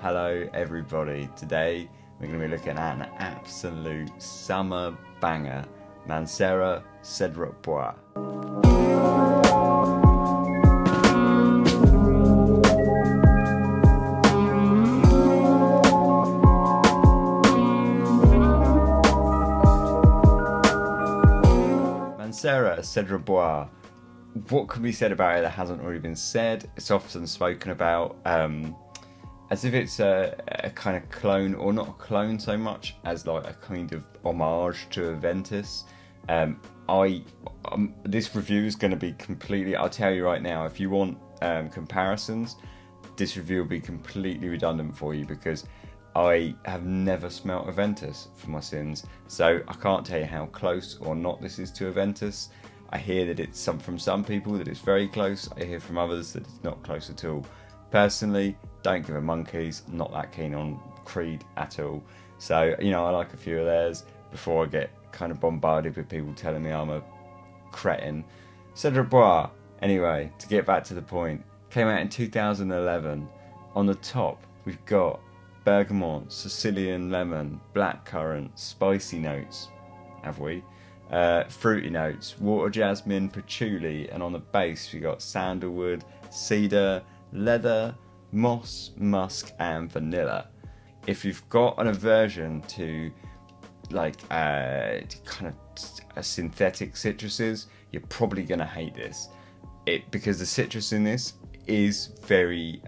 Hello everybody, today we're going to be looking at an absolute summer banger, Mancera Cedrat Boise. Mancera Cedrat Boise. What can be said about it that hasn't already been said? It's often spoken about as if it's a kind of clone, or not a clone so much as like a kind of homage to Aventus. This review is going to be completely, I'll tell you right now, if you want comparisons, this review will be completely redundant for you, because I have never smelt Aventus for my sins, so I can't tell you how close or not this is to Aventus. I hear that it's from some people that it's very close. I hear from others that it's not close at all. Personally, don't give a monkeys. Not that keen on Creed at all. So, you know, I like a few of theirs before I get kind of bombarded with people telling me I'm a cretin. Cedrat Boise, anyway, to get back to the point, came out in 2011. On the top, we've got bergamot, Sicilian lemon, blackcurrant, spicy notes. Have we? Fruity notes, water jasmine, patchouli, and on the base we got sandalwood, cedar, leather, moss, musk, and vanilla. If you've got an aversion to like kind of synthetic citruses, you're probably gonna hate this. Because the citrus in this is very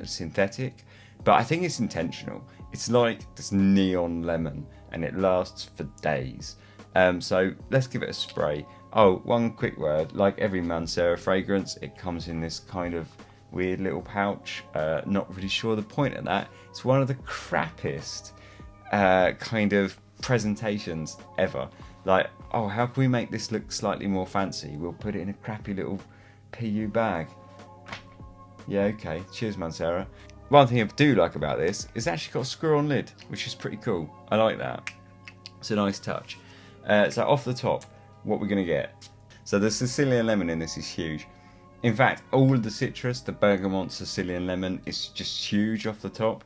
synthetic, but I think it's intentional. It's like this neon lemon, and it lasts for days. So let's give it a spray. Oh, one quick word, like every Mancera fragrance, it comes in this kind of weird little pouch. Not really sure the point of that. It's one of the crappiest kind of presentations ever. Like, oh, how can we make this look slightly more fancy? We'll put it in a crappy little PU bag. Yeah, okay, cheers Mancera. One thing I do like about this is it's actually got a screw-on lid, which is pretty cool. I like that. It's a nice touch. So off the top, what we're going to get. So the Sicilian lemon in this is huge. In fact, all of the citrus, the bergamot, Sicilian lemon, is just huge off the top.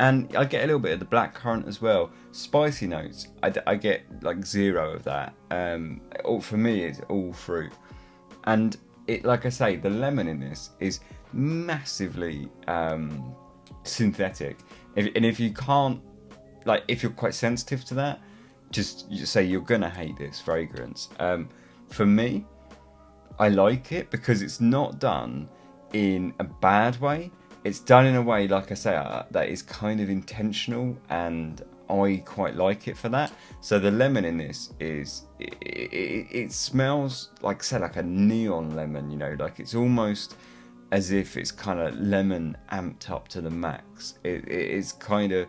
And I get a little bit of the blackcurrant as well. Spicy notes, I get like zero of that. For me, it's all fruit. And it, like I say, the lemon in this is massively synthetic. If you can't, like, if you're quite sensitive to that, just say you're gonna hate this fragrance. For me, I like it because it's not done in a bad way. It's done in a way, like I say, that is kind of intentional, and I quite like it for that. So the lemon in this is, it smells like, say, like a neon lemon, you know, like it's almost as if it's kind of lemon amped up to the max. It's kind of,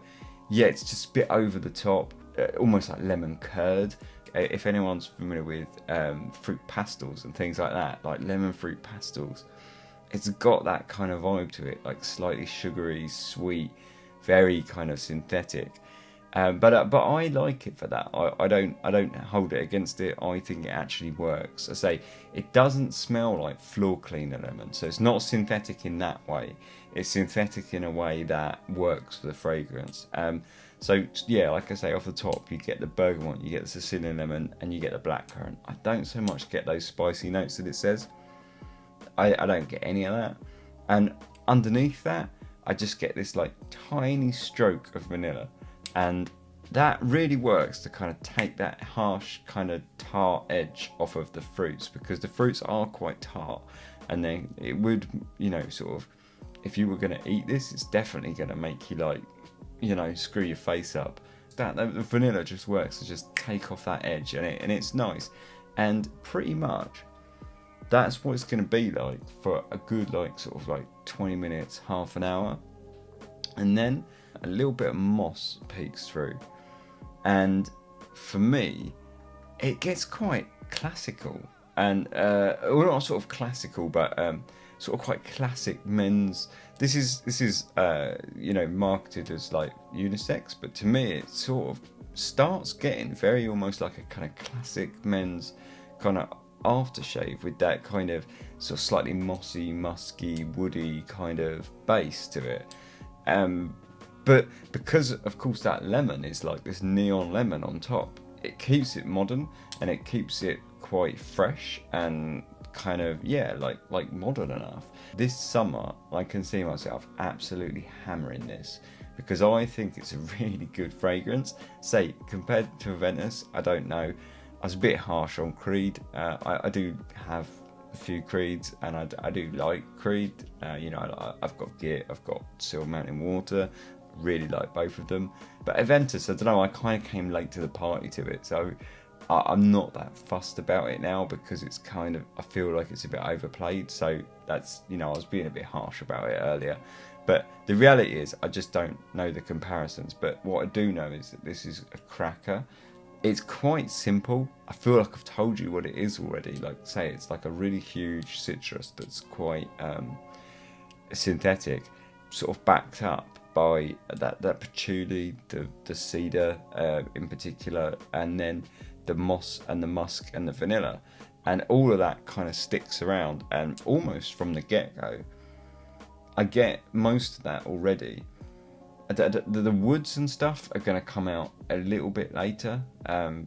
yeah, it's just a bit over the top. Almost like lemon curd. If anyone's familiar with fruit pastels and things like that, like lemon fruit pastels, it's got that kind of vibe to it, like slightly sugary, sweet, very kind of synthetic. But I like it for that. I don't hold it against it. I think it actually works. I say it doesn't smell like floor cleaner lemon, so it's not synthetic in that way. It's synthetic in a way that works for the fragrance. So yeah, like I say, off the top you get the bergamot, you get the Sicilian lemon, and you get the blackcurrant. I don't so much get those spicy notes that it says. I don't get any of that. And underneath that, I just get this like tiny stroke of vanilla. And that really works to kind of take that harsh kind of tart edge off of the fruits, because the fruits are quite tart, and then it would, you know, sort of, if you were going to eat this, it's definitely going to make you, like, you know, screw your face up. The vanilla just works to just take off that edge, and it's nice. And pretty much that's what it's going to be like for a good, like, sort of like 20 minutes, half an hour. And then a little bit of moss peeks through. And for me, it gets quite classical. And, well, not sort of classical, but sort of quite classic men's. This is you know, marketed as like unisex, but to me it sort of starts getting very almost like a kind of classic men's kind of aftershave, with that kind of sort of slightly mossy, musky, woody kind of base to it. But because of course that lemon is like this neon lemon on top, it keeps it modern and it keeps it quite fresh and kind of, yeah, like modern enough. This summer I can see myself absolutely hammering this, because I think it's a really good fragrance. Say, compared to Aventus, I don't know, I was a bit harsh on Creed. I do have a few Creeds, and I do like Creed. You know, I've got Git, I've got Silver Mountain Water, really like both of them. But Aventus, I don't know, I kind of came late to the party to it, so I'm not that fussed about it now, because it's kind of, I feel like it's a bit overplayed. So that's, you know, I was being a bit harsh about it earlier. But the reality is, I just don't know the comparisons. But what I do know is that this is a cracker. It's quite simple. I feel like I've told you what it is already. Like, say, it's like a really huge citrus that's quite synthetic, sort of backed up by that patchouli, the cedar in particular, and then the moss and the musk and the vanilla, and all of that kind of sticks around. And almost from the get-go, I get most of that already. The woods and stuff are going to come out a little bit later.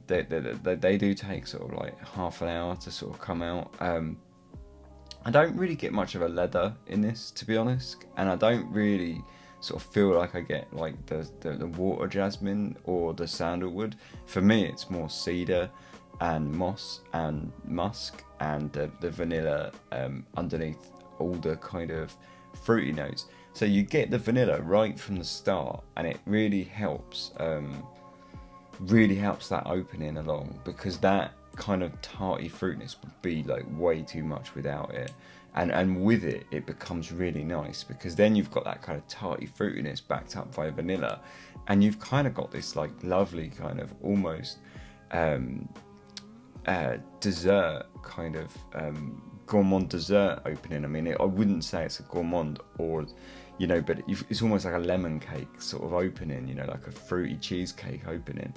They do take sort of like half an hour to sort of come out. I don't really get much of a leather in this, to be honest, and I don't really sort of feel like I get like the water jasmine or the sandalwood. For me, it's more cedar and moss and musk and the vanilla underneath all the kind of fruity notes. So you get the vanilla right from the start, and it really helps that opening along, because that kind of tarty fruitiness would be like way too much without it, and with it becomes really nice, because then you've got that kind of tarty fruitiness backed up by vanilla, and you've kind of got this like lovely kind of almost dessert kind of gourmand dessert opening. I mean, I wouldn't say it's a gourmand, or, you know, but it's almost like a lemon cake sort of opening, you know, like a fruity cheesecake opening.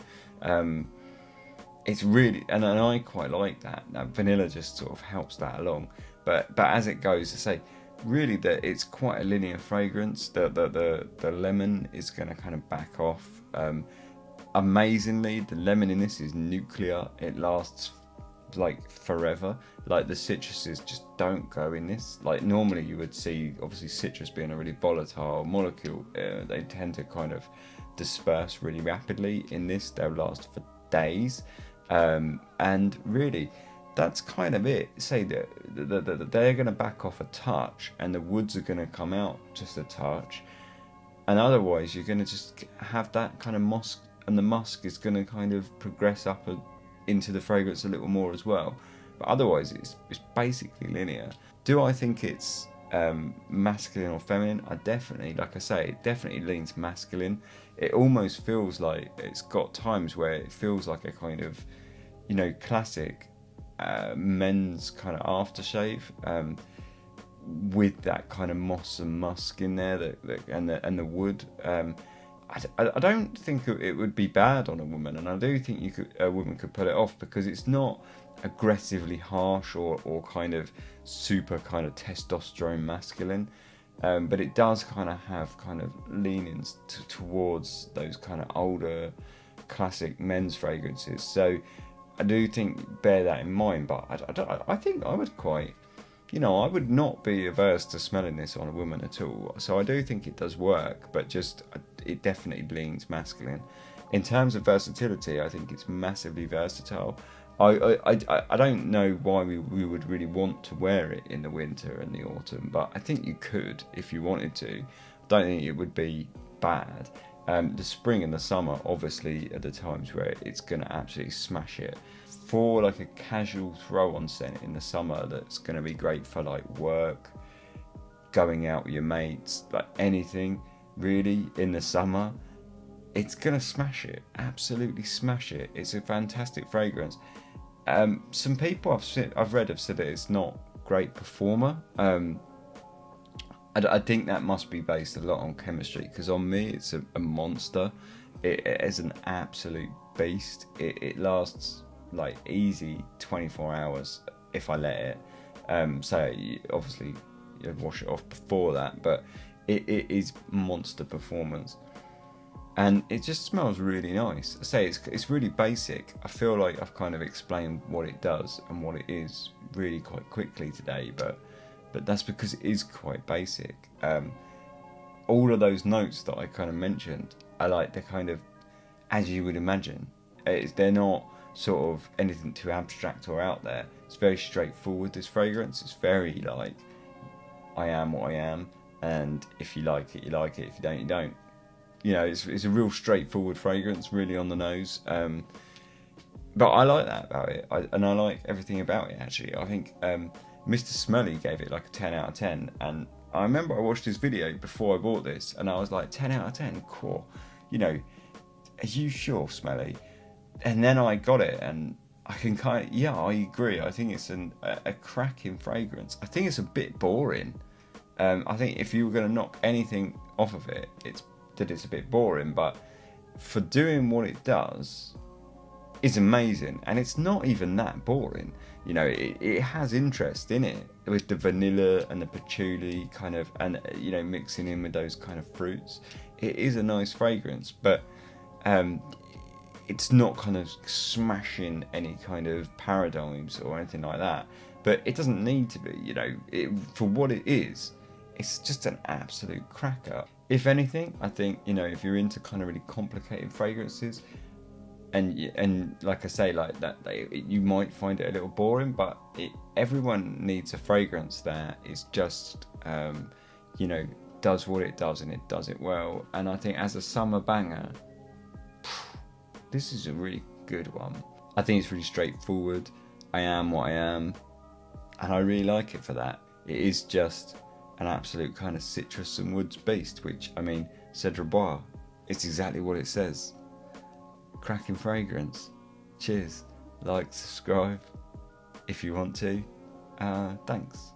It's really, and I quite like that. Now, vanilla just sort of helps that along. But as it goes, I say, really that it's quite a linear fragrance. The lemon is going to kind of back off. Amazingly, the lemon in this is nuclear. It lasts like forever. Like, the citruses just don't go in this. Like, normally you would see, obviously, citrus being a really volatile molecule, they tend to kind of disperse really rapidly. In this, they'll last for days, and really that's kind of it. Say that they're going to back off a touch, and the woods are going to come out just a touch, and otherwise you're going to just have that kind of moss, and the musk is going to kind of progress up into the fragrance a little more as well. But otherwise it's basically linear. Do I think it's masculine or feminine? I definitely, like I say, it definitely leans masculine. It almost feels like it's got times where it feels like a kind of, you know, classic men's kind of aftershave, with that kind of moss and musk in there, and the wood. I don't think it would be bad on a woman, and I do think a woman could pull it off, because it's not aggressively harsh or kind of super kind of testosterone masculine, but it does kind of have kind of leanings towards those kind of older classic men's fragrances. So I do think, bear that in mind. But I think I would quite, you know, I would not be averse to smelling this on a woman at all. So I do think it does work, but just it definitely leans masculine. In terms of versatility, I think it's massively versatile. I don't know why we would really want to wear it in the winter and the autumn, but I think you could if you wanted to. I don't think it would be bad. The spring and the summer obviously are the times where it's going to absolutely smash it. For like a casual throw-on scent in the summer, that's going to be great for like work, going out with your mates, like anything really in the summer. It's going to smash it, absolutely smash it. It's a fantastic fragrance. Some people I've read have said that it's not a great performer. I think that must be based a lot on chemistry, because on me it's a monster. It is an absolute beast. It lasts like easy 24 hours if I let it. So obviously you wash it off before that, but it is monster performance. And it just smells really nice. I say it's really basic. I feel like I've kind of explained what it does and what it is really quite quickly today, but that's because it is quite basic. All of those notes that I kind of mentioned are like they're kind of as you would imagine. They're not sort of anything too abstract or out there. It's very straightforward, this fragrance. It's very like, I am what I am, and if you like it, you like it. If you don't, you don't. You know, it's a real straightforward fragrance, really on the nose. But I like that about it, and I like everything about it, actually. I think Mr. Smelly gave it like a 10 out of 10, and I remember I watched his video before I bought this, and I was like, 10 out of 10, cool. You know, are you sure, Smelly? And then I got it, and I can kind of, yeah, I agree. I think it's a cracking fragrance. I think it's a bit boring. I think if you were going to knock anything off of it, it's a bit boring, but for doing what it does, it's amazing. And it's not even that boring. You know, it has interest in it with the vanilla and the patchouli kind of, and you know, mixing in with those kind of fruits. It is a nice fragrance, but it's not kind of smashing any kind of paradigms or anything like that. But it doesn't need to be, you know, for what it is, it's just an absolute cracker. If anything, I think, you know, if you're into kind of really complicated fragrances, and like I say, like that, you might find it a little boring, but everyone needs a fragrance that is just, you know, does what it does, and it does it well. And I think as a summer banger, this is a really good one. I think it's really straightforward. I am what I am, and I really like it for that. It is just an absolute kind of citrus and woods beast, which, I mean, Cedrat Boise, it's exactly what it says. Cracking fragrance. Cheers. Like, subscribe if you want to. Thanks.